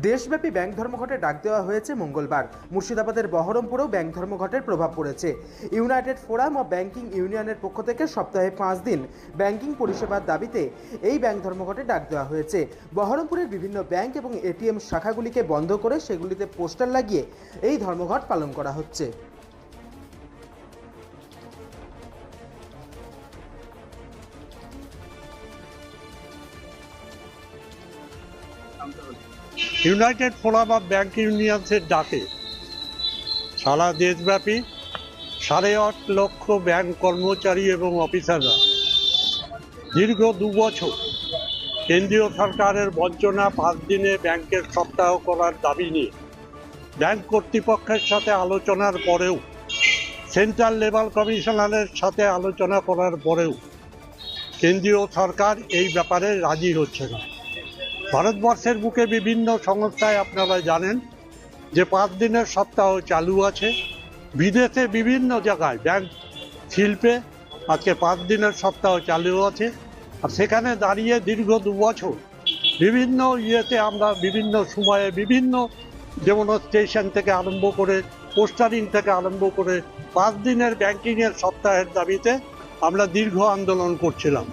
দেশব্যাপী ব্যাংক ধর্মঘটে ডাক দেওয়া হয়েছে মঙ্গলবার। মুর্শিদাবাদের বহরমপুরেও ব্যাংক ধর্মঘটের প্রভাব পড়েছে। ইউনাইটেড ফোরাম অব ব্যাংকিং ইউনিয়নের পক্ষ থেকে সপ্তাহে 5 দিন ব্যাংকিং পরিষেবার দাবিতে এই ব্যাংক ধর্মঘটে ডাক দেওয়া হয়েছে। বহরমপুরের বিভিন্ন ব্যাংক এবং এটিএম শাখাগুলিকে বন্ধ করে সেগুলিতে পোস্টার লাগিয়ে এই ধর্মঘট পালন করা হচ্ছে। ইউনাইটেড ফোরাম অব ব্যাংক ইউনিয়ন্সের ডাকে সারা দেশব্যাপী 8.5 লক্ষ ব্যাংক কর্মচারী এবং অফিসাররা দীর্ঘ 2 বছর কেন্দ্রীয় সরকারের বঞ্চনা 5 দিনে ব্যাংকের সপ্তাহ করার দাবি নিয়ে ব্যাংক কর্তৃপক্ষের সাথে আলোচনার পরেও, সেন্ট্রাল লেবার কমিশনারের সাথে আলোচনা করার পরেও কেন্দ্রীয় সরকার এই ব্যাপারে রাজি হচ্ছে না। ভারতবর্ষের বুকে বিভিন্ন সংস্থায় আপনারা জানেন যে 5 দিনের সপ্তাহ চালু আছে। বিদেশে বিভিন্ন জায়গায় ব্যাংক শিল্পে আজকে 5 দিনের সপ্তাহ চালু আছে। আর সেখানে দাঁড়িয়ে দীর্ঘ 2 বছর বিভিন্ন আমরা বিভিন্ন সময়ে বিভিন্ন ডেমনস্ট্রেশন থেকে আরম্ভ করে, পোস্টারিং থেকে আরম্ভ করে 5 দিনের ব্যাংকিংয়ের সপ্তাহের দাবিতে আমরা দীর্ঘ আন্দোলন করছিলাম।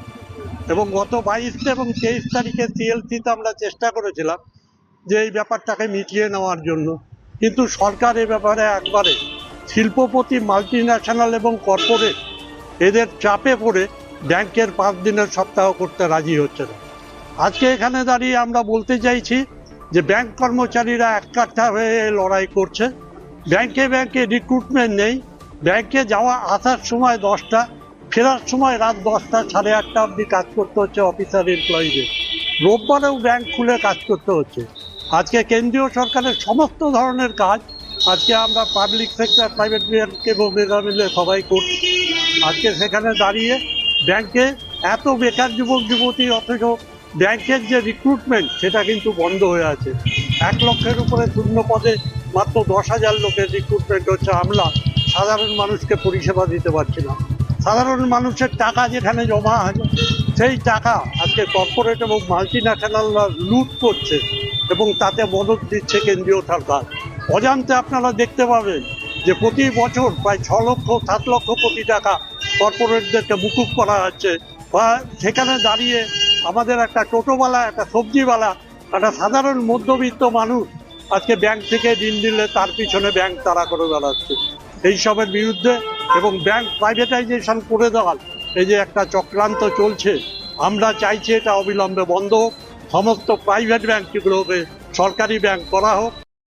এবং গত 22 এবং 23 তারিখে সিএলসিতে আমরা চেষ্টা করেছিলাম যে এই ব্যাপারটাকে মিটিয়ে নেওয়ার জন্য, কিন্তু সরকার এ ব্যাপারে একবারে শিল্পপতি, মাল্টিন্যাশনাল এবং কর্পোরেট এদের চাপে পড়ে ব্যাংকের 5 দিনের সপ্তাহ করতে রাজি হচ্ছে না। আজকে এখানে দাঁড়িয়ে আমরা বলতে চাইছি যে ব্যাংক কর্মচারীরা এককাঠা হয়ে লড়াই করছে। ব্যাংকে রিক্রুটমেন্ট নেই। ব্যাংকে আসার সময় 10টা, ফেরার সময় রাত 10টা, 8:30 অবধি কাজ করতে হচ্ছে অফিসার এমপ্লয়িদের। রোববারেও ব্যাংক খুলে কাজ করতে হচ্ছে। আজকে কেন্দ্রীয় সরকারের সমস্ত ধরনের কাজ আজকে আমরা পাবলিক সেক্টর, প্রাইভেট ব্যাংক এবং মিলে সবাই করছি। আজকে সেখানে দাঁড়িয়ে ব্যাংকে এত বেকার যুবক যুবতী, অথচ ব্যাংকের যে রিক্রুটমেন্ট সেটা কিন্তু বন্ধ হয়ে আছে। 1 লক্ষের উপরে শূন্য পদে মাত্র 10,000 লোকের রিক্রুটমেন্ট হচ্ছে। আমরা সাধারণ মানুষকে পরিষেবা দিতে পারছি না। সাধারণ মানুষের টাকা যেখানে জমা আছে সেই টাকা আজকে কর্পোরেট এবং মাল্টিন্যাশনালরা লুট করছে এবং তাতে মদত দিচ্ছে কেন্দ্রীয় সরকার। অজান্তে আপনারা দেখতে পাবেন যে প্রতি বছর প্রায় 6 লক্ষ 7 লক্ষ কোটি টাকা কর্পোরেটদেরকে মুকুব করা হচ্ছে। বা সেখানে দাঁড়িয়ে আমাদের একটা টোটোওয়ালা, একটা সবজিওয়ালা, একটা সাধারণ মধ্যবিত্ত মানুষ আজকে ব্যাংক থেকে ঋণ দিলে তার পিছনে ব্যাংক তাড়া করে বেড়াচ্ছে। এইসবের বিরুদ্ধে এবং ব্যাংক প্রাইভেটাইজেশন করে দেওয়ার এই যে একটা চক্রান্ত চলছে, আমরা চাইছি এটা অবিলম্বে বন্ধ হোক। সমস্ত প্রাইভেট ব্যাংকগুলোকে সরকারি ব্যাংক করা হোক।